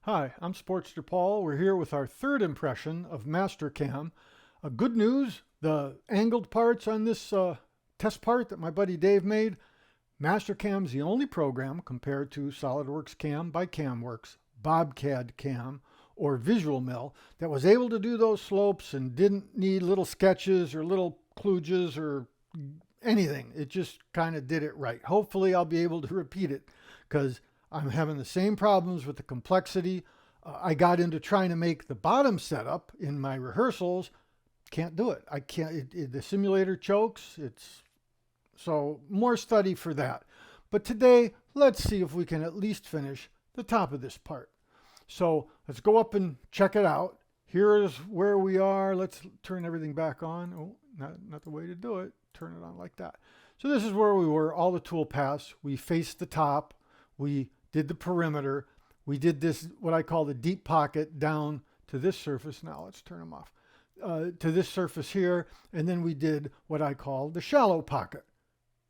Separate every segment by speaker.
Speaker 1: Hi, I'm Sportster Paul. We're here with our third impression of MasterCAM. Good news, the angled parts on this test part that my buddy Dave made, MasterCAM's the only program compared to SolidWorks CAM by CAMWorks, Bobcad CAM, or Visual Mill that was able to do those slopes and didn't need little sketches or little kludges or anything. It just kind of did it right. Hopefully I'll be able to repeat it because I'm having the same problems with the complexity. I got into trying to make the bottom setup in my rehearsals. Can't do it. I can't. The simulator chokes. So more study for that. But today, let's see if we can at least finish the top of this part. So let's go up and check it out. Here is where we are. Let's turn everything back on. Oh, not the way to do it. Turn it on like that. So this is where we were, all the tool paths. We faced the top. We did the perimeter. We did this, what I call the deep pocket, down to this surface. Now let's turn them off. To this surface here. And then we did what I call the shallow pocket,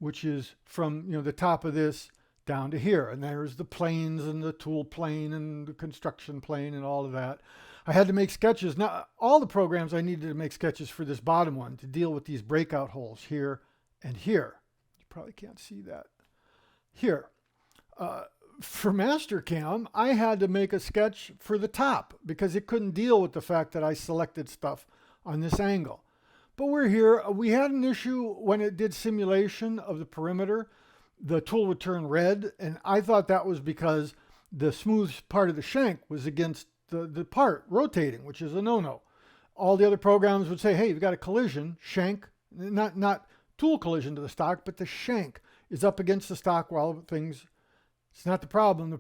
Speaker 1: which is from the top of this down to here. And there's the planes and the tool plane and the construction plane and all of that. I had to make sketches. Now, all the programs I needed to make sketches for this bottom one to deal with these breakout holes here and here. You probably can't see that. Here. For MasterCAM, I had to make a sketch for the top because it couldn't deal with the fact that I selected stuff on this angle. But we're here. We had an issue when it did simulation of the perimeter. The tool would turn red, and I thought that was because the smooth part of the shank was against the part rotating, which is a no-no. All the other programs would say, hey, you've got a collision, shank, not tool collision to the stock, but the shank is up against the stock while things. It's not the problem.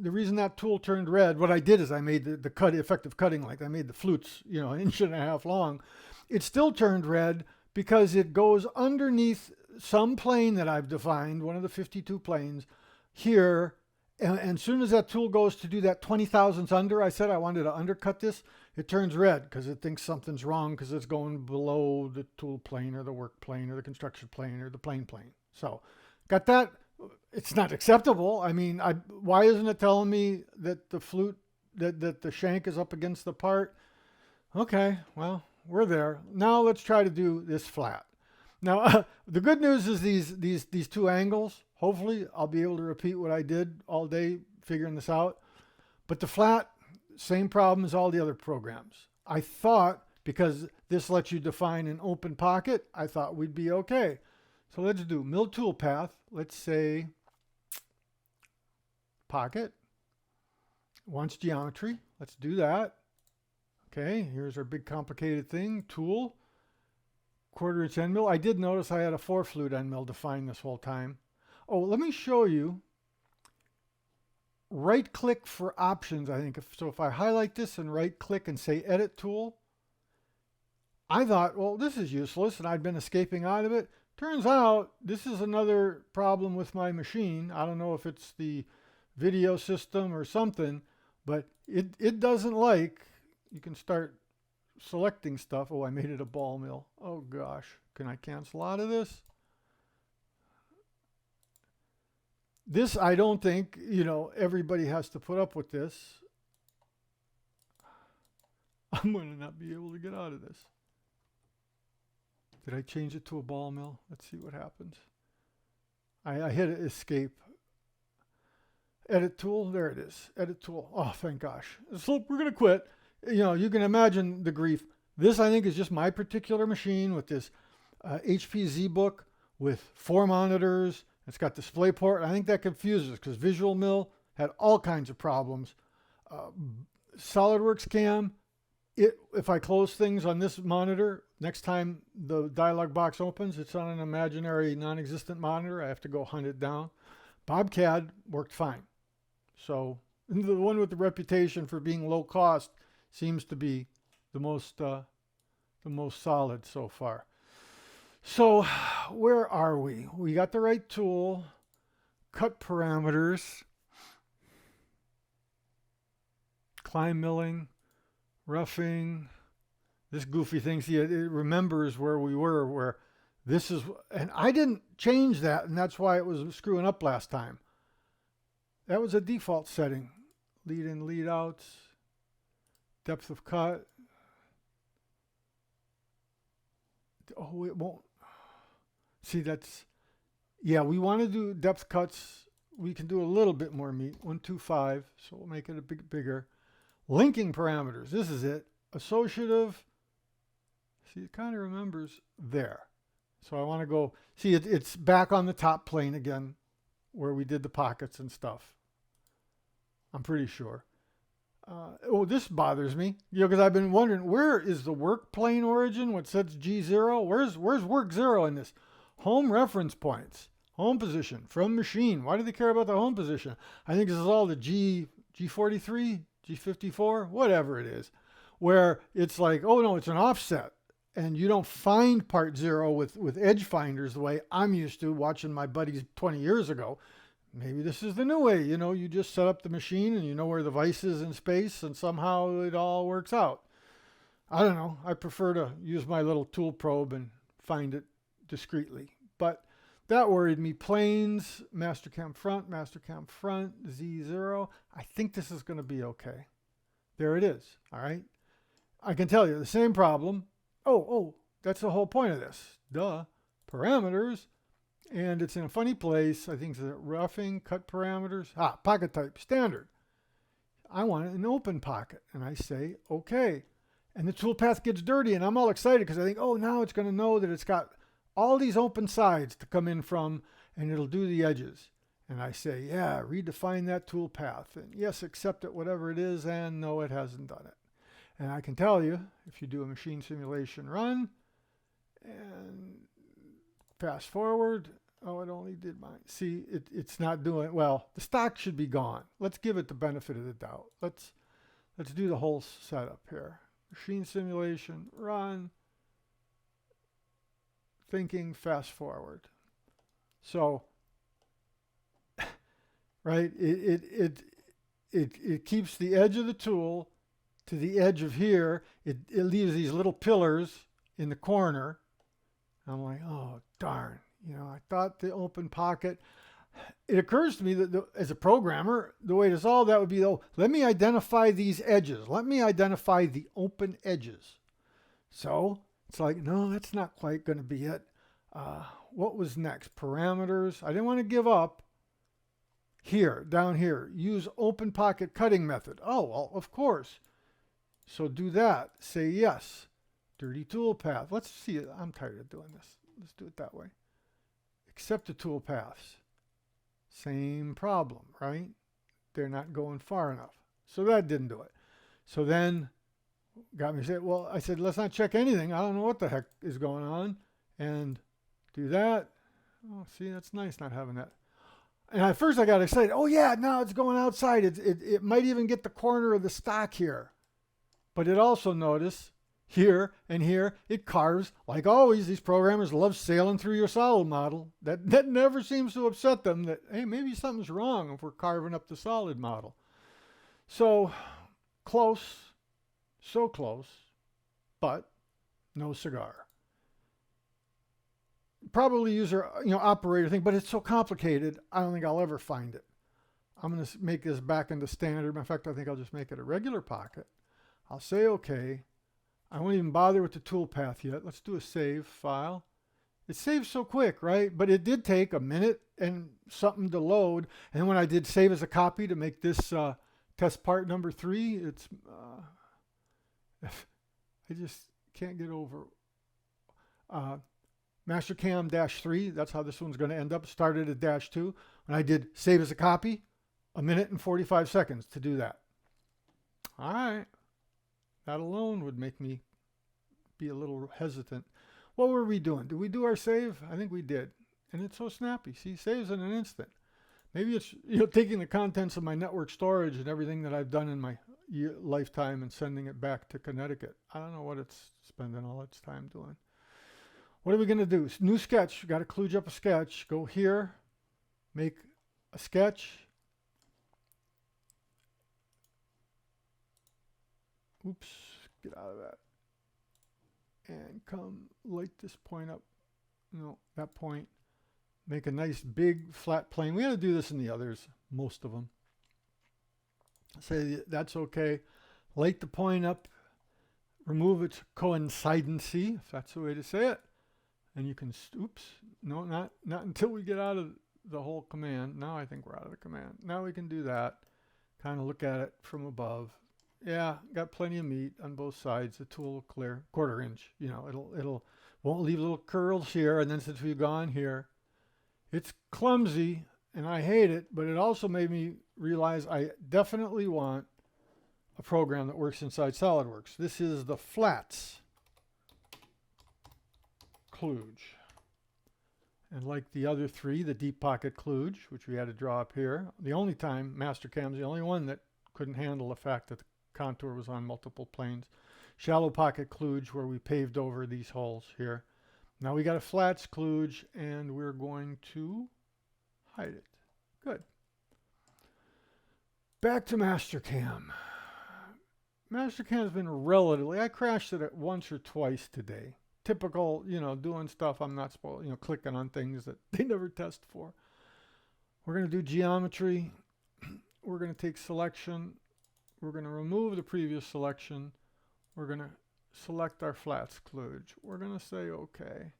Speaker 1: The reason that tool turned red, what I did is I made the effective cutting, like I made the flutes, an inch and a half long. It still turned red because it goes underneath some plane that I've defined, one of the 52 planes here. And as soon as that tool goes to do that 20 thousandths under, I said I wanted to undercut this, it turns red because it thinks something's wrong because it's going below the tool plane or the work plane or the construction plane or the plane. So got that. It's not acceptable. I mean, why isn't it telling me that the flute, that the shank is up against the part? Okay, well, we're there. Now let's try to do this flat. Now, the good news is these two angles, hopefully I'll be able to repeat what I did all day figuring this out. But the flat, same problem as all the other programs. I thought, because this lets you define an open pocket, I thought we'd be okay. So let's do mill tool path. Let's say pocket. Wants geometry. Let's do that. Okay, here's our big complicated thing. Tool. 1/4 inch end mill. I did notice I had a 4 flute end mill defined this whole time. Oh, let me show you. Right click for options, I think. So if I highlight this and right click and say edit tool, I thought, well, this is useless, and I'd been escaping out of it. Turns out this is another problem with my machine. I don't know if it's the video system or something, but it doesn't like, you can start selecting stuff. Oh, I made it a ball mill. Oh gosh, can I cancel out of this? This, I don't think, everybody has to put up with this. I'm going to not be able to get out of this. Did I change it to a ball mill? Let's see what happens. I hit escape. Edit tool, there it is. Edit tool. Oh, thank gosh. So we're going to quit. You can imagine the grief. This, I think, is just my particular machine with this HP ZBook with 4 monitors. It's got DisplayPort. I think that confuses because Visual Mill had all kinds of problems. SolidWorks CAM, if I close things on this monitor, next time the dialog box opens, it's on an imaginary non-existent monitor. I have to go hunt it down. Bobcad worked fine. So the one with the reputation for being low cost seems to be the most solid so far. So where are we? We got the right tool, cut parameters, climb milling, roughing, this goofy thing. See, it remembers where we were, where this is, and I didn't change that, and that's why it was screwing up last time. That was a default setting. lead in, lead outs, depth of cut. Oh, it won't. See, that's, yeah, we want to do depth cuts. We can do a little bit more meat, 125, so we'll make it a bit bigger. Linking parameters, this is it. Associative, see, it kind of remembers there. So I want to go, see, it's back on the top plane again, where we did the pockets and stuff. I'm pretty sure. Oh, this bothers me, because I've been wondering, where is the work plane origin? What says G0? Where's work 0 in this? Home reference points, home position from machine. Why do they care about the home position? I think this is all the G43, G54, whatever it is, where it's like, oh no, it's an offset. And you don't find part 0 with edge finders the way I'm used to watching my buddies 20 years ago. Maybe this is the new way, you just set up the machine and you know where the vise is in space and somehow it all works out. I don't know. I prefer to use my little tool probe and find it discreetly. But that worried me. Planes, MasterCAM front, Z0. I think this is going to be okay. There it is. All right. I can tell you the same problem. Oh, that's the whole point of this. Duh. Parameters. And it's in a funny place. I think it's roughing, cut parameters. Pocket type, standard. I want an open pocket. And I say, okay. And the toolpath gets dirty. And I'm all excited because I think, oh, now it's going to know that it's got all these open sides to come in from. And it'll do the edges. And I say, yeah, redefine that toolpath. And yes, accept it, whatever it is. And no, it hasn't done it. And I can tell you, if you do a machine simulation run, and fast forward, oh, it only did mine. See, it's not doing, well, the stock should be gone. Let's give it the benefit of the doubt. Let's do the whole setup here. Machine simulation, run, thinking, fast forward. So, right, it keeps the edge of the tool to the edge of here. It leaves these little pillars in the corner. I'm like, oh, darn. I thought the open pocket. It occurs to me that as a programmer, the way to solve that would be, let me identify these edges. Let me identify the open edges. So it's like, no, that's not quite going to be it. What was next? Parameters. I didn't want to give up. Here, down here, use open pocket cutting method. Oh, well, of course. So do that. Say yes. Dirty toolpath. Let's see it. I'm tired of doing this. Let's do it that way. Accept the toolpaths. Same problem, right? They're not going far enough. So that didn't do it. So then got me to say, well, I said, let's not check anything. I don't know what the heck is going on. And do that. Oh, see, that's nice not having that. And at first I got excited. Oh yeah, now it's going outside. It might even get the corner of the stock here. But it also noticed here and here, it carves. Like always, these programmers love sailing through your solid model. That never seems to upset them that, hey, maybe something's wrong if we're carving up the solid model. So close, so close, but no cigar. Probably user, operator thing, but it's so complicated, I don't think I'll ever find it. I'm going to make this back into standard. In fact, I think I'll just make it a regular pocket. I'll say okay. I won't even bother with the toolpath yet. Let's do a save file. It saves so quick, right? But it did take a minute and something to load. And when I did save as a copy to make this test part number 3, it's I just can't get over MasterCAM -3. That's how this one's going to end up. Started at -2. When I did save as a copy, a minute and 45 seconds to do that. All right. That alone would make me be a little hesitant. What were we doing? Did we do our save? I think we did. And it's so snappy. See, saves in an instant. Maybe it's taking the contents of my network storage and everything that I've done in my lifetime and sending it back to Connecticut. I don't know what it's spending all its time doing. What are we going to do? New sketch. Got to kludge up a sketch. Go here. Make a sketch. Oops, get out of that. And come light this point up. No, that point. Make a nice big flat plane. We got to do this in the others, most of them. Say that's okay. Light the point up, remove its coincidency, if that's the way to say it. And you can, oops, no, not until we get out of the whole command. Now I think we're out of the command. Now we can do that. Kind of look at it from above. Yeah, got plenty of meat on both sides. The tool will clear 1/4 inch. You know, it'll won't leave little curls here. And then since we've gone here, it's clumsy and I hate it, but it also made me realize I definitely want a program that works inside SolidWorks. This is the flats kludge. And like the other three, the deep pocket kludge, which we had to draw up here, the only time MasterCAM is the only one that couldn't handle the fact that the contour was on multiple planes. Shallow pocket kludge, where we paved over these holes here. Now we got a flats kludge, and we're going to hide it. Good. Back to MasterCAM. MasterCAM has been relatively, I crashed it once or twice today. Typical, you know, doing stuff I'm not supposed, you know, clicking on things that they never test for. We're going to do geometry. We're going to take selection. We're going to remove the previous selection. We're going to select our flats kludge. We're going to say okay.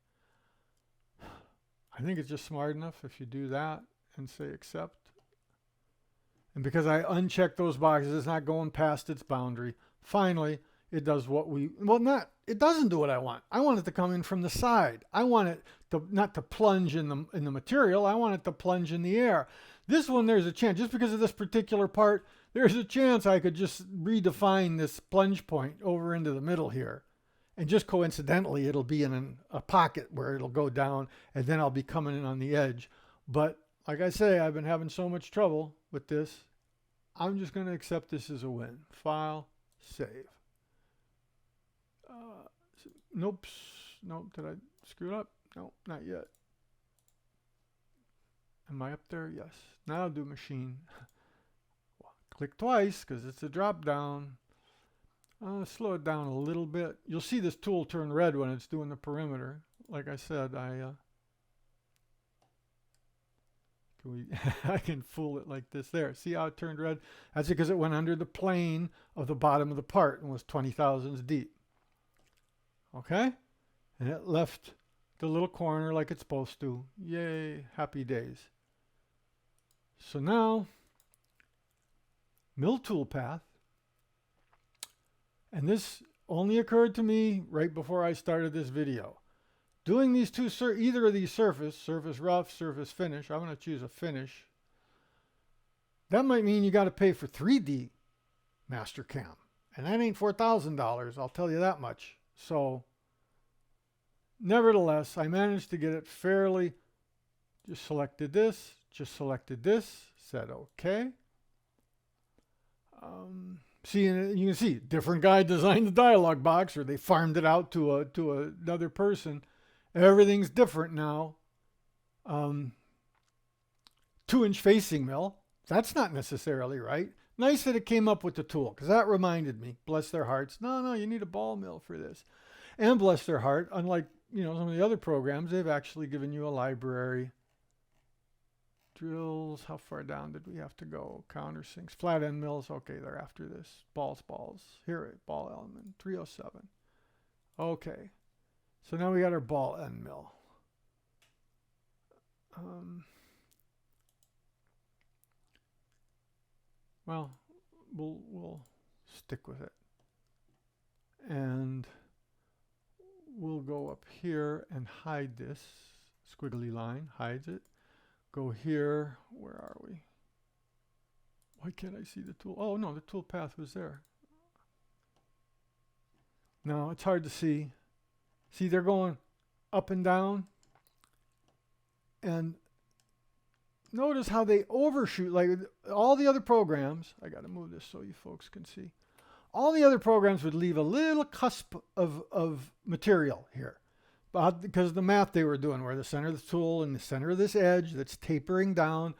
Speaker 1: I think it's just smart enough if you do that and say accept. And because I unchecked those boxes, it's not going past its boundary. Finally, it does what we, well, it doesn't do what I want. I want it to come in from the side. I want it to not to plunge in the material. I want it to plunge in the air. This one, there's a chance, just because of this particular part, there's a chance I could just redefine this plunge point over into the middle here. And just coincidentally, it'll be in a pocket where it'll go down, and then I'll be coming in on the edge. But like I say, I've been having so much trouble with this. I'm just going to accept this as a win. File, save. Nope. Did I screw it up? No, not yet. Am I up there? Yes. Now I'll do machine. Click twice because it's a drop down. Slow it down a little bit. You'll see this tool turn red when it's doing the perimeter. Like I said, I can fool it like this there. See how it turned red? That's because it went under the plane of the bottom of the part and was 20 thousandths deep. Okay? And it left the little corner like it's supposed to. Yay, happy days. So now, mill toolpath. And this only occurred to me right before I started this video. Doing these two, either of these surface rough, surface finish, I'm going to choose a finish. That might mean you got to pay for 3D MasterCAM. And that ain't $4,000, I'll tell you that much. So, nevertheless, I managed to get it fairly. Just selected this, said okay. See, you can see, different guy designed the dialog box, or they farmed it out to another person. Everything's different now. 2-inch facing mill. That's not necessarily right. Nice that it came up with the tool, because that reminded me, bless their hearts, no, you need a ball mill for this. And bless their heart, unlike, you know, some of the other programs, they've actually given you a library. Drills, how far down did we have to go? Countersinks, flat end mills, okay, they're after this. Balls. Here, ball element, 307. Okay, so now we got our ball end mill. Well, we'll stick with it. And we'll go up here and hide this squiggly line, hides it. Go here, where are we? Why can't I see the tool? Oh no, the tool path was there. No, it's hard to see. See, they're going up and down. And notice how they overshoot, like all the other programs. I got to move this so you folks can see. All the other programs would leave a little cusp of material here. Because of the math they were doing, where the center of the tool and the center of this edge that's tapering down.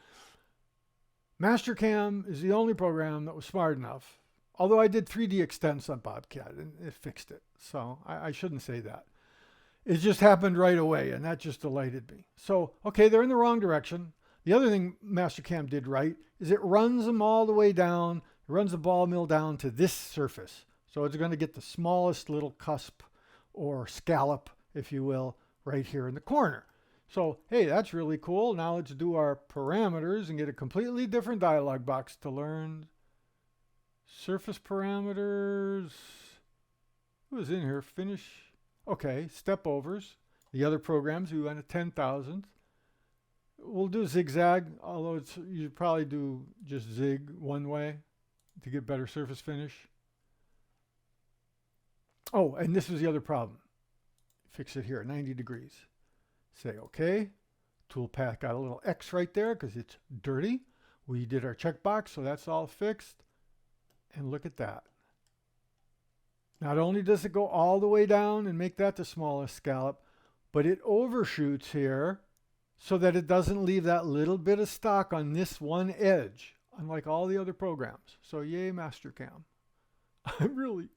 Speaker 1: MasterCAM is the only program that was smart enough. Although I did 3D extents on Bobcat and it fixed it. So I shouldn't say that. It just happened right away, and that just delighted me. So, okay, they're in the wrong direction. The other thing MasterCAM did right is it runs them all the way down, It runs the ball mill down to this surface. So it's going to get the smallest little cusp or scallop, if you will, right here in the corner. So, hey, that's really cool. Now let's do our parameters and get a completely different dialog box to learn. Surface parameters. What was in here? Finish. Okay, step overs. The other programs, we went to 10,000. We'll do zigzag, although you probably do just zig one way to get better surface finish. Oh, and this was the other problem. Fix it here, 90 degrees. Say OK. Toolpath got a little X right there because it's dirty. We did our checkbox, so that's all fixed. And look at that. Not only does it go all the way down and make that the smallest scallop, but it overshoots here so that it doesn't leave that little bit of stock on this one edge, unlike all the other programs. So yay, MasterCAM. I really,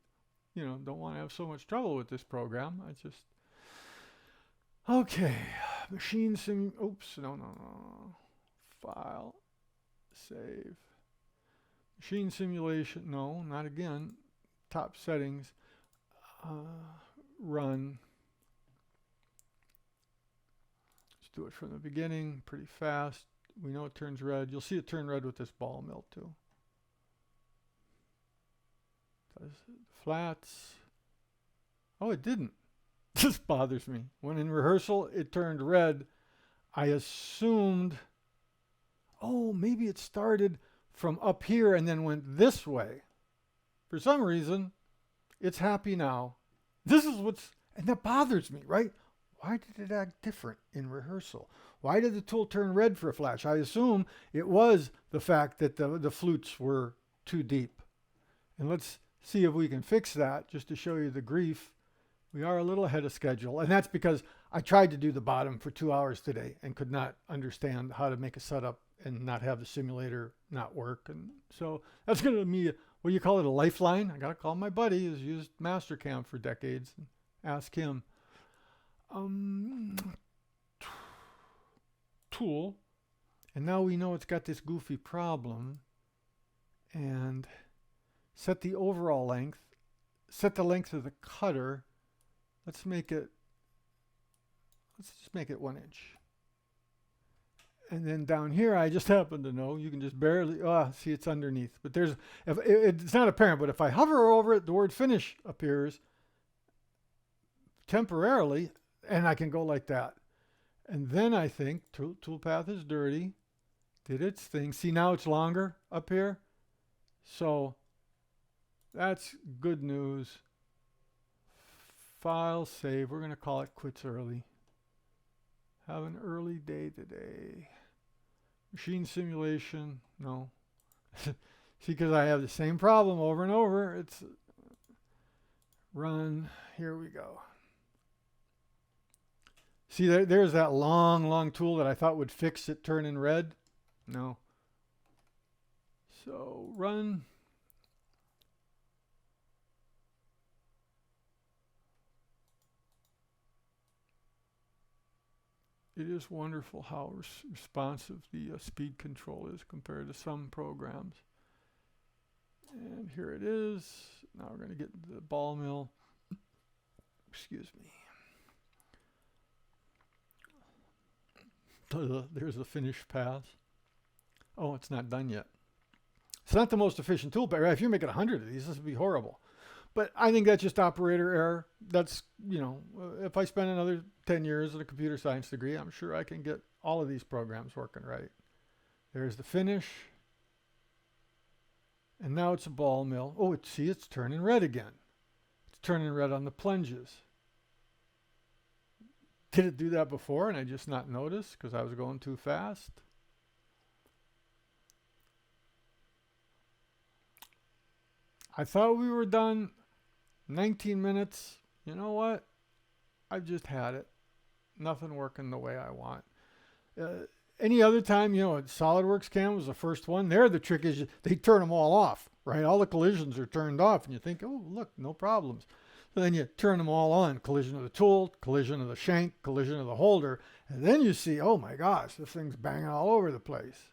Speaker 1: don't want to have so much trouble with this program. Okay, machine sim, oops, no. File, save. Machine simulation, no, not again. Top settings, run. Let's do it from the beginning, pretty fast. We know it turns red. You'll see it turn red with this ball mill too. Does it flats? Oh, it didn't. This bothers me. When in rehearsal, it turned red. I assumed, oh, maybe it started from up here and then went this way. For some reason, it's happy now. This is and that bothers me, right? Why did it act different in rehearsal? Why did the tool turn red for a flash? I assume it was the fact that the flutes were too deep. And let's see if we can fix that, just to show you the grief. We are a little ahead of schedule, and that's because I tried to do the bottom for 2 hours today and could not understand how to make a setup and not have the simulator not work. And so that's going to be, what do you call it, a lifeline? I got to call my buddy who's used MasterCAM for decades and ask him. Tool, and now we know it's got this goofy problem. And set the overall length, set the length of the cutter. Let's just make it 1 inch. And then down here, I just happen to know, you can just barely, see it's underneath. But it's not apparent, but if I hover over it, the word finish appears temporarily, and I can go like that. And then I think toolpath is dirty, did its thing. See, now it's longer up here. So that's good news. File, save. We're going to call it quits early. Have an early day today. Machine simulation, no. See, because I have the same problem over and over. It's run. Here we go. See, there's that long tool that I thought would fix it turning red. No. So run. It is wonderful how responsive the speed control is compared to some programs. And here it is. Now we're going to get the ball mill. Excuse me. There's the finished path. Oh, it's not done yet. It's not the most efficient tool, but if you make it 100 of these, this would be horrible. But I think that's just operator error. That's, if I spend another 10 years in a computer science degree, I'm sure I can get all of these programs working right. There's the finish. And now it's a ball mill. Oh, it's turning red again. It's turning red on the plunges. Did it do that before and I just not noticed because I was going too fast? I thought we were done. 19 minutes. You know what? I've just had it. Nothing working the way I want. Any other time, SolidWorks CAM was the first one. There, the trick is they turn them all off, right? All the collisions are turned off, and you think, oh, look, no problems. So then you turn them all on. Collision of the tool, collision of the shank, collision of the holder. And then you see, oh my gosh, this thing's banging all over the place.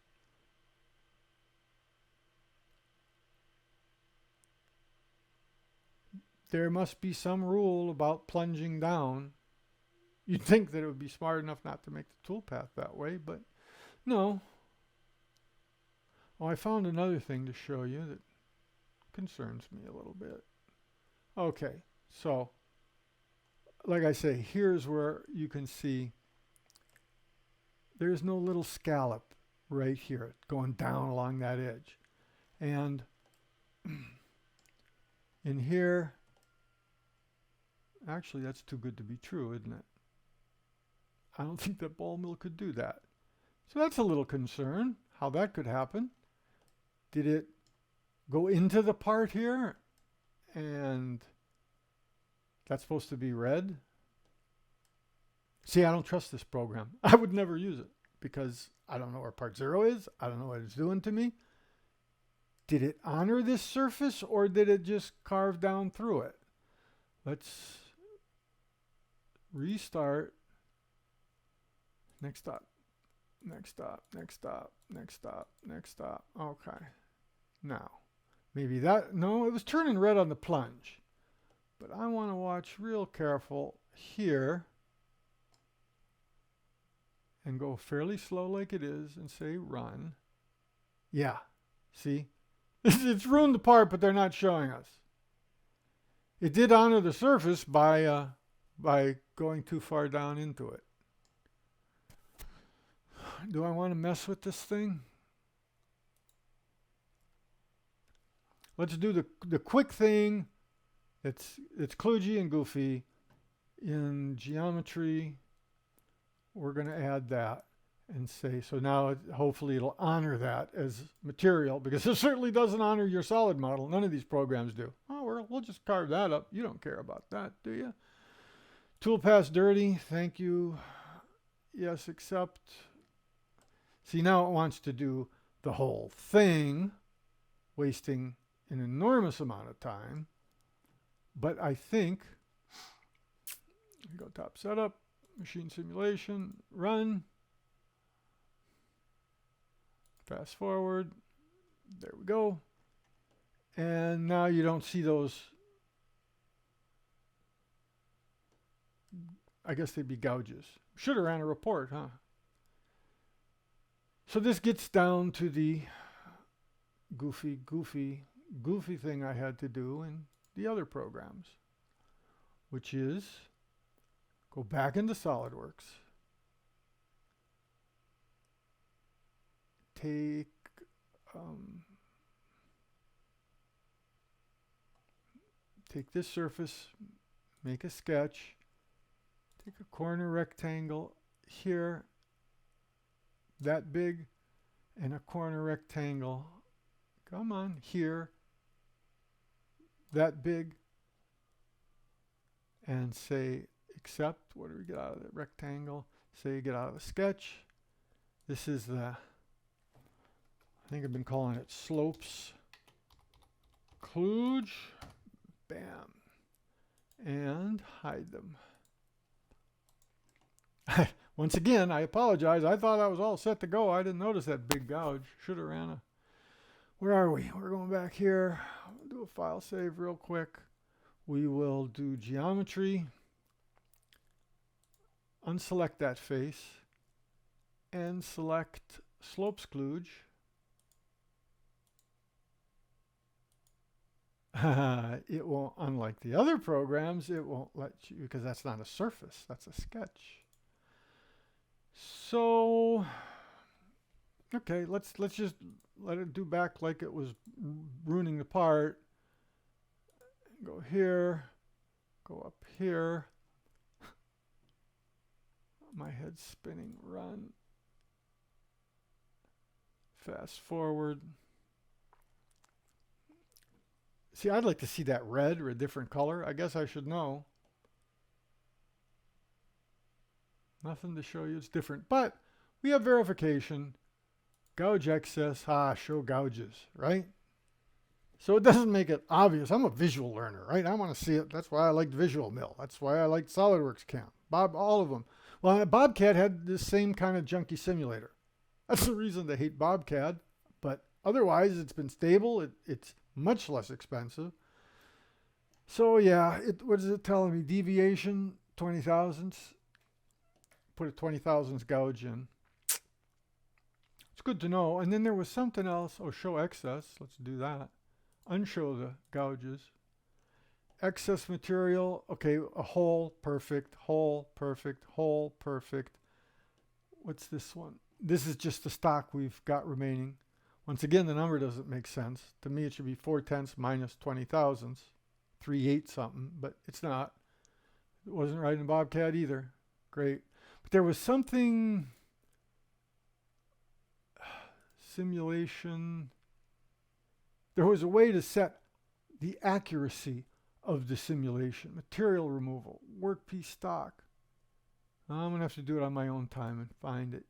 Speaker 1: there must be some rule about plunging down. You'd think that it would be smart enough not to make the toolpath that way, but no. Oh, I found another thing to show you that concerns me a little bit. Okay, so like I say, here's where you can see there's no little scallop right here going down along that edge. And in here, actually that's too good to be true, isn't it? I don't think that ball mill could do that. So that's a little concern, how that could happen. Did it go into the part here and that's supposed to be red? See, I don't trust this program. I would never use it because I don't know where part 0 is. I don't know what it's doing to me. Did it honor this surface or did it just carve down through it? Let's restart. Next stop, next stop, next stop, next stop, next stop. Okay. Now, maybe that, no, it was turning red on the plunge. But I want to watch real careful here and go fairly slow like it is and say run. Yeah, see? It's ruined the part, but they're not showing us. It did honor the surface by going too far down into it. Do I want to mess with this thing? Let's do the quick thing. It's kludgy and goofy. In geometry, we're going to add that and say, so now hopefully it'll honor that as material, because it certainly doesn't honor your solid model. None of these programs do. Oh, we'll just carve that up. You don't care about that, do you? Toolpath's dirty. Thank you. Yes, accept. See, now it wants to do the whole thing, wasting an enormous amount of time. But I think, go top setup, machine simulation, run, fast forward, there we go. And now you don't see those, I guess they'd be gouges. Should have ran a report, huh? So this gets down to the goofy thing I had to do in the other programs, which is go back into SolidWorks, take this surface, make a sketch, take a corner rectangle here, that big, and a corner rectangle, come on, here, that big, and say accept. What do we get out of the rectangle? Say get out of the sketch. This is the, I think I've been calling it slopes kludge, bam, and hide them. Once again, I apologize. I thought I was all set to go. I didn't notice that big gouge. Should have ran a... Where are we? We're going back here. We'll do a file save real quick. We will do geometry. Unselect that face. And select slopes kludge. It won't, unlike the other programs, it won't let you, because that's not a surface. That's a sketch. So, okay, let's just let it do back like it was ruining the part. Go here, go up here. My head's spinning, run. Fast forward. See, I'd like to see that red or a different color. I guess I should know. Nothing to show you, it's different. But we have verification. Gouge excess, show gouges, right? So it doesn't make it obvious. I'm a visual learner, right? I want to see it. That's why I liked Visual Mill. That's why I liked SolidWorks CAM. All of them. Well, Bobcat had the same kind of junky simulator. That's the reason they hate Bobcat. But otherwise, it's been stable. It's much less expensive. So yeah, what is it telling me? Deviation 20 thousandths. Put a 20 thousandths gouge in. It's good to know. And then there was something else. Oh, show excess. Let's do that. Unshow the gouges. Excess material. Okay, a hole, perfect. Hole, perfect. Hole, perfect. What's this one? This is just the stock we've got remaining. Once again, the number doesn't make sense. To me, it should be 4/10 minus 20 thousandths. 3/8 something, but it's not. It wasn't right in Bobcat either. Great. But there was something, simulation. There was a way to set the accuracy of the simulation. Material removal, workpiece stock. I'm going to have to do it on my own time and find it.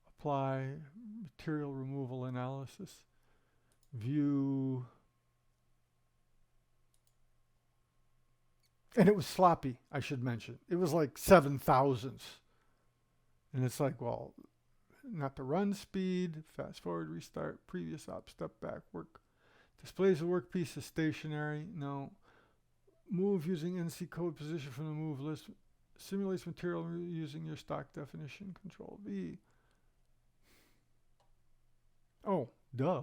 Speaker 1: Apply, material removal analysis. View. And it was sloppy, I should mention. It was like 7 thousandths. And it's like, well, not the run speed, fast forward, restart, previous op, step back, work. Displays the workpiece as stationary. No. Move using NC code position from the move list. Simulates material using your stock definition. Control V. Oh, duh.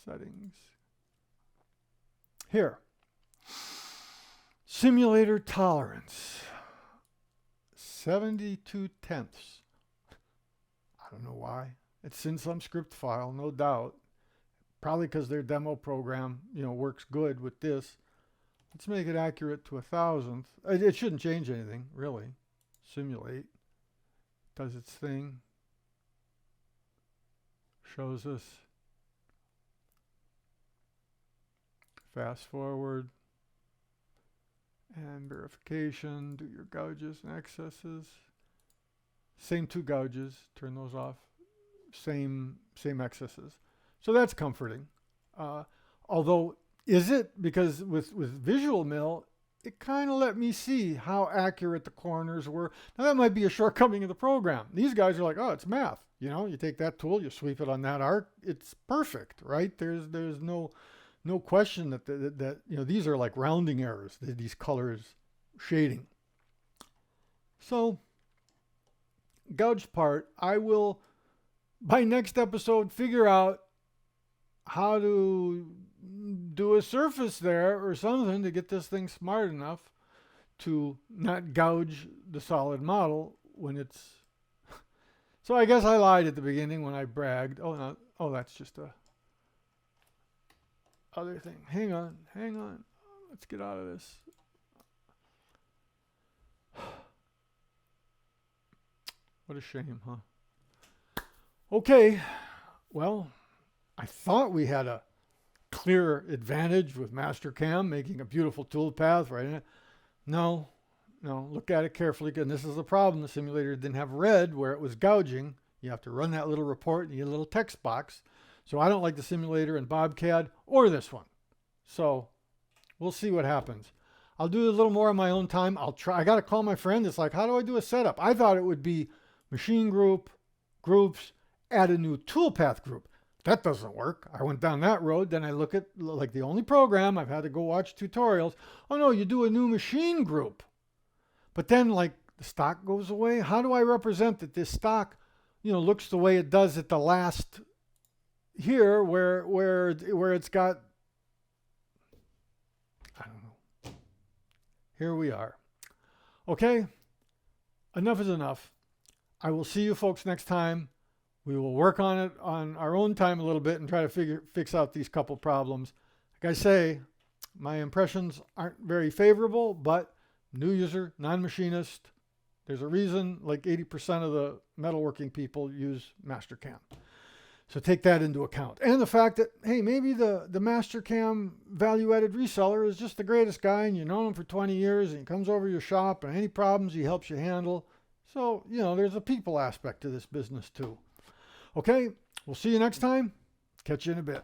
Speaker 1: Settings. Here. Simulator tolerance. 72 tenths. I don't know why. It's in some script file, no doubt. Probably because their demo program, works good with this. Let's make it accurate to 1,000th. It shouldn't change anything, really. Simulate. Does its thing. Shows us. Fast forward. And verification. Do your gouges and excesses. Same 2 gouges. Turn those off. Same excesses. So that's comforting. Although, is it? Because with Visual Mill, it kind of let me see how accurate the corners were. Now, that might be a shortcoming of the program. These guys are like, oh, it's math. You take that tool, you sweep it on that arc. It's perfect, right? There's no question that these are like rounding errors, these colors shading. So, gouge part, I will, by next episode, figure out how to do a surface there or something to get this thing smart enough to not gouge the solid model when it's... So I guess I lied at the beginning when I bragged. Oh, no. Oh, that's just a other thing. Hang on. Let's get out of this. What a shame, huh? Okay. Well, I thought we had a clear advantage with MasterCAM making a beautiful toolpath, right? No, look at it carefully. And this is the problem. The simulator didn't have red where it was gouging. You have to run that little report and you get a little text box. So I don't like the simulator in Bobcat or this one. So we'll see what happens. I'll do a little more on my own time. I'll try. I got to call my friend. It's like, how do I do a setup? I thought it would be machine groups, add a new toolpath group. That doesn't work. I went down that road. Then I look at like the only program. I've had to go watch tutorials. Oh no, you do a new machine group. But then like the stock goes away. How do I represent that this stock, looks the way it does at the last here where it's got, I don't know. Here we are. Okay. Enough is enough. I will see you folks next time. We will work on it on our own time a little bit and try to fix out these couple problems. Like I say, my impressions aren't very favorable, but new user, non-machinist, there's a reason like 80% of the metalworking people use MasterCAM. So take that into account. And the fact that, hey, maybe the MasterCAM value-added reseller is just the greatest guy and you've known him for 20 years and he comes over your shop and any problems he helps you handle. So, there's a people aspect to this business too. Okay, we'll see you next time. Catch you in a bit.